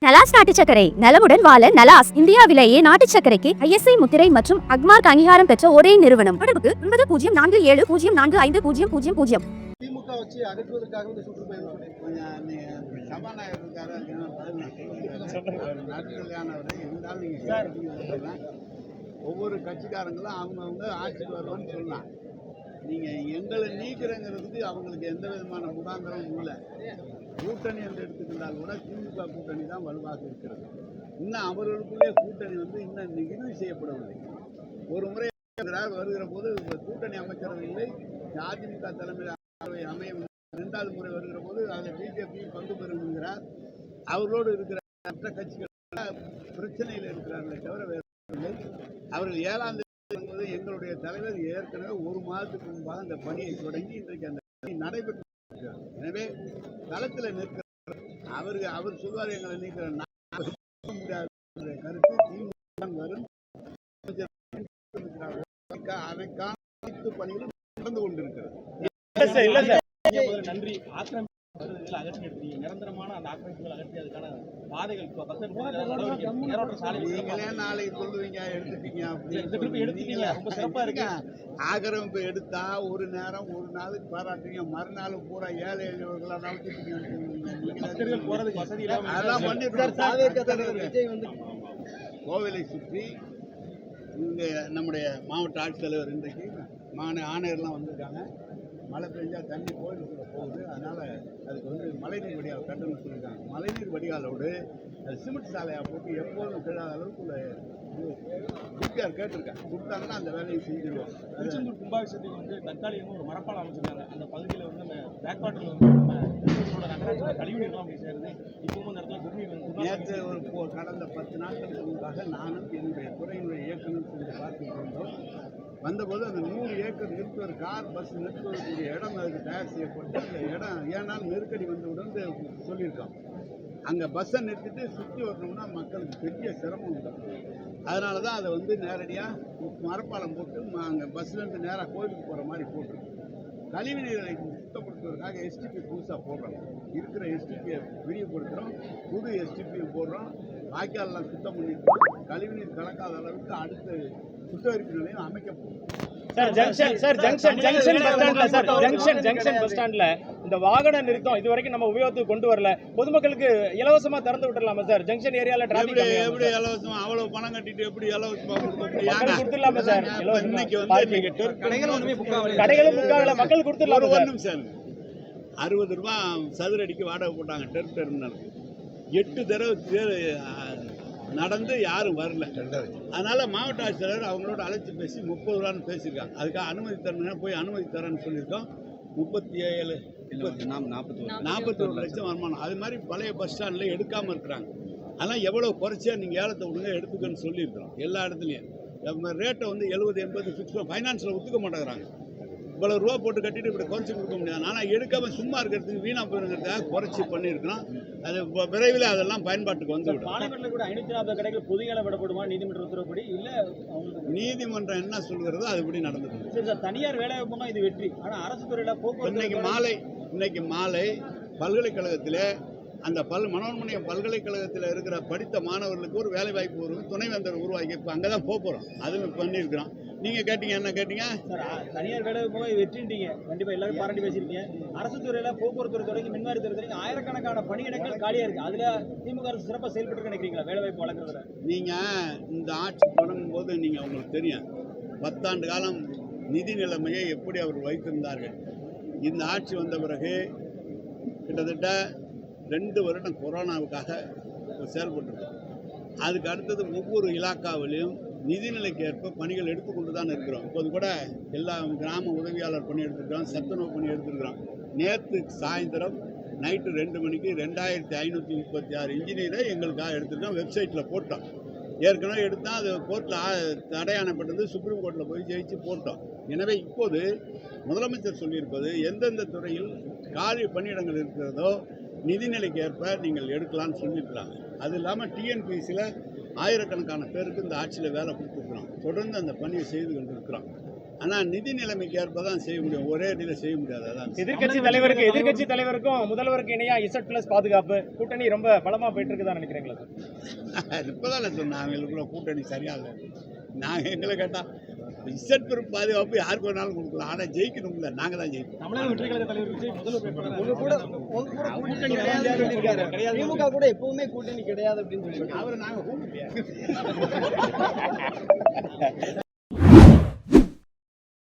நலாஸ் நாட்டு சர்க்கரை நலமுடன் வாழ நலாஸ் இந்தியாவிலேயே நாட்டு சர்க்கரைக்கு ISI முத்திரை மற்றும் அக்மார்க் அங்கீகாரம் பெற்ற ஒரே நிறுவனம். தொடர்புக்கு 9047045000. திமுக வச்சு அகற்றுவதற்காக இந்த சுற்றுப்பயணம் ஒவ்வொரு கட்சிக்காரங்களும் அவங்கவுங்க ஆட்சிக்கு வருவான்னு சொல்லலாம். நீங்கள் எங்களை நீக்கிறங்கிறதுக்கு அவங்களுக்கு எந்த விதமான முகாந்திரமும் இல்லை. கூட்டணி என்று எடுத்துக்கிட்டால் கூட திமுக கூட்டணி தான் வலுவாக இருக்கிறது. இன்னும் அவர்களுக்குள்ளே கூட்டணி இன்னும் இறுதி செய்யப்படவில்லை. ஒரு முறை வருகிற போது கூட்டணி அமைச்சரவையில் அதிமுக தலைமையில் அமையும். இரண்டாவது முறை வருகிற போது அதில் பிஜேபி பங்கு பெறுகிறார். அவர்களோடு இருக்கிற மற்ற கட்சிகள் பிரச்சனையில் இருக்கிறார்களே தவிர வேறு இல்லை. அவர்கள் 7ஆம் தேதி எங்களுடைய தலைவர் ஏற்கனவே ஒரு மாதத்துக்கு முன்பாக அந்த பணியை தொடங்கி இன்றைக்கு அந்த பணி நடைபெற்று. எனவே களத்தில் நிற்கிற அவர் சொல்வார் எங்களை நீக்கிற முடியாத கருத்து திமுக வரும். அதற்கான அனைத்து பணிகளும் நடந்து கொண்டிருக்கிறது. நன்றி. நிரந்தரமான அந்த ஆக்கிரமிப்புகள் அகற்றி அதுக்கான பாதைகள் நீங்களே நாளைக்கு சொல்லுவீங்க எடுத்துட்டீங்க எடுத்துட்டீங்க ரொம்ப சிறப்பா இருக்கு. ஆக்கிரமிப்பு எடுத்தா ஒரு நேரம் ஒரு நாளுக்கு பாராட்டுவீங்க, மறுநாள் பூரா ஏழை எளியவர்களா நடத்திட்டீங்க. போறதுக்கு வசதி அதெல்லாம் பண்ணிட்டு கோவிலை சுற்றி இங்க நம்முடைய மாவட்ட ஆட்சித்தலைவர் இன்றைக்கு ஆணையர்லாம் வந்திருக்காங்க. மழை பெஞ்சா தண்ணி கோயிலுக்குள்ள போகுது. அதனால அதுக்கு மழைநீர் வடிகால் கட்டணும்னு சொல்லியிருக்காங்க. மழைநீர் வடிகாலோடு அது சிமெண்ட் சாலையாக போட்டு எப்போதும் விழாத அளவுக்குள்ள டிபிஆர் கேட்டிருக்கேன். கொடுத்தாங்கன்னா அந்த வேலையை செஞ்சிருவோம். திருச்செந்தூர் கும்பாபிஷேகத்துக்கு தற்காலிகமாக ஒரு மரப்பாலம் அமைச்சிருக்காங்க. அந்த பகுதியில் அந்த பேக்வாட்டரில் நகராட்சியோட கழிவுநீர்லாம் போய் சேருது. இப்பவும் அந்த இடத்துல நேற்று கடந்த 10 நாட்களுக்கு முன்பாக நானும் என்னுடைய துறையினுடைய இயக்குநர் சென்று பார்த்துட்டு இருந்தோம். வந்தபோது அந்த 100 ஏக்கர் நிறுத்துவது கார் பஸ் நிறுத்துவதற்குரிய இடம் அதுக்கு தயார் செய்யப்பட்டு அந்த இடம் ஏனால் நெருக்கடி வந்துவிடும் சொல்லியிருக்கோம். அங்கே பஸ்ஸை நிறுத்திட்டு சுற்றி வரணும்னா மக்களுக்கு பெரிய சிரமம் உண்டு. அதனால தான் அதை நேரடியாக மரப்பாலம் போட்டு அங்கே பஸ்லேருந்து நேராக கோயிலுக்கு போகிற மாதிரி போட்டுருக்கு. கழிவு நீரை சுத்தப்படுத்துவதற்காக எஸ்டிபி புதுசாக போடுறோம். இருக்கிற எஸ்டிபியை விரிவுபடுத்துகிறோம், புது எஸ்டிபியை போடுறோம். வாய்க்காலெல்லாம் சுத்தம் பண்ணிட்டு கழிவுநீர் கலக்காத அளவுக்கு அடுத்த சுத்திகரிப்பு நிலையம் அமைக்கப்படும். ஜங்ஷன் பஸ் ஸ்டாண்ட்ல இந்த வாகன நிறுத்தம் இதுவரைக்கும் நம்ம உபயோகத்துக்கு கொண்டு வரல. பொதுமக்களுக்கு இலவசமா திறந்து விட்டுறலாமா சார்? ஜங்ஷன் ஏரியால டிராபிக் எப்படி இலவசமா அவ்வளவு பணம் கட்டிட்டு எப்படி இலவசமா கொடுத்துடலாமா சார்? இன்னைக்கு கடைகளும் புக்காகல மக்கள் கொடுத்துடலாம். ஒரு நிமிஷம் 60 ரூபாய் சதுரடிக்கு வாடகை போட்டாங்க டெர்மினலுக்கு. 8 தடவை நடந்து யாரும் வரல. அதனால மாவட்ட ஆட்சித்தலைவர் அவங்களோட அழைச்சி பேசி 30 ரூபான்னு பேசியிருக்காங்க. அதுக்காக அனுமதி தரணும் போய் அனுமதி தரேன்னு சொல்லியிருக்கோம். 41 லட்சம் வருமானம். அது மாதிரி பழைய பஸ் ஸ்டாண்டில் எடுக்காமல் இருக்கிறாங்க. அதெல்லாம் எவ்வளோ குறைச்சியா நீங்கள் ஏலத்தை விடுங்க எடுத்துக்கன்னு சொல்லியிருக்கிறோம். எல்லா இடத்துலையும் ரேட்டை 70, 80 ஃபிக்ஸ் ஃபைனான்ஸில் ஒத்துக்க மாட்டேங்கிறாங்க. இவ்வளோ ரூபா போட்டு கட்டிட்டு இப்படி குறைச்சி கொடுக்க முடியாது. ஆனால் எடுக்காமல் சும்மா இருக்கிறதுக்கு வீணாக போயிருங்கிறதுக்காக குறைச்சி பண்ணியிருக்கிறோம். அது விரைவில் அதெல்லாம் பயன்பாட்டுக்கு வந்துவிடும். பாலக்காட்டில் கூட 540 கடைகள் பொது ஏல விடப்படுமா நீதிமன்ற உத்தரவுப்படி? இல்லை நீதிமன்றம் என்ன சொல்கிறதோ அதுபடி நடந்துடும். சரி சார், தனியார் வேலை வாய்ப்புனா இது வெற்றி. ஆனால் அரசு துறையில் போக்குவரத்து இன்னைக்கு மாலை பல்கலைக்கழகத்தில் அந்த மனோன்மணியம் பல்கலைக்கழகத்தில் இருக்கிற படித்த மாணவர்களுக்கு ஒரு வேலை வாய்ப்பு வரும். துணைவேந்தர் உருவாக்கி இப்போ அங்கே தான் போகிறோம். அதுவும் பண்ணியிருக்கிறோம். நீங்கள் கேட்டீங்க என்ன கேட்டீங்க சார்? தனியார் வேலை போக வெற்றிட்டீங்க, கண்டிப்பாக எல்லாரும் பாராட்டி பேசியிருக்கீங்க. அரசு துறையில் போக்குவரத்து துறை தொடங்கி மின்வாரி துறை தொடங்கி ஆயிரக்கணக்கான பணியிடங்கள் காலியாக இருக்குது. அதில் திமுக அரசு சிறப்பாக செயல்பட்டு நினைக்கிறீங்களா வேலை வாய்ப்பு வழங்குறதுல? நீங்கள் இந்த ஆட்சி தொடங்கும் போது உங்களுக்கு தெரியும் 10 ஆண்டு காலம் நிதி நிலைமையை எப்படி அவர் வைத்திருந்தார்கள். இந்த ஆட்சி வந்த பிறகு கிட்டத்தட்ட 2 வருடம் கொரோனாவுக்காக செயல்பட்டுருக்கோம். அதுக்கு அடுத்தது ஒவ்வொரு இலாக்காவிலையும் நிதிநிலைக்கு ஏற்ப பணிகள் எடுத்துக்கொண்டு தான் இருக்கிறோம். இப்போது கூட எல்லா கிராம உதவியாளர் பணி எடுத்துருக்கிறோம், சத்துணவு பணி எடுத்துருக்கிறோம். நேற்று சாயந்தரம் நைட்டு 2 மணிக்கு 2536 இன்ஜினியரை எங்களுக்காக எடுத்துருக்கோம். வெப்சைட்டில் போட்டோம். ஏற்கனவே எடுத்தால் அது கோர்ட்டில் தடையானப்பட்டது, சுப்ரீம் கோர்ட்டில் போய் ஜெயிச்சு போட்டோம். எனவே இப்போது முதலமைச்சர் சொல்லியிருப்பது எந்தெந்த துறையில் காலி பணியிடங்கள் இருக்கிறதோ நிதிநிலைக்கு ஏற்ப நீங்கள் எடுக்கலான்னு சொல்லியிருக்கிறாங்க. அது இல்லாமல் டிஎன்பிசியில் ஆயிரக்கணக்கான பேருக்கு இந்த ஆட்சியில் வேலை கொடுத்துருக்குறோம். தொடர்ந்து அந்த பணியை செய்து கொண்டிருக்கிறோம். ஆனால் நிதி நிலைமைக்கு ஏற்ப தான் செய்ய முடியும், ஒரே அடியில் செய்ய முடியாது. அதான் எதிர்க்கட்சி தலைவருக்கும் முதல்வருக்கு இணையா Z+ பாதுகாப்பு கூட்டணி ரொம்ப பலமா போயிட்டு இருக்குதான் நினைக்கிறீங்களா சார்? இப்போதானே சொன்னேன், அவங்களுக்குள்ள கூட்டணி சரியா இல்லை. நாங்கள் எங்களை கேட்டால் Z+ பாதுகாப்பு யாருக்கு வேணாலும் கொடுக்கலாம், ஆனால் ஜெயிக்கணும்ல, நாங்கள் தான் ஜெயிக்கணும். தமிழக வெற்றி கழக தலைவர் விஜய் முதல்வர் உங்க கூட கூட்டணி கிடையாது. திமுக கூட எப்பவுமே கூட்டணி கிடையாது அப்படின்னு சொல்லி அவரை நாங்கள் கூப்பிட்டு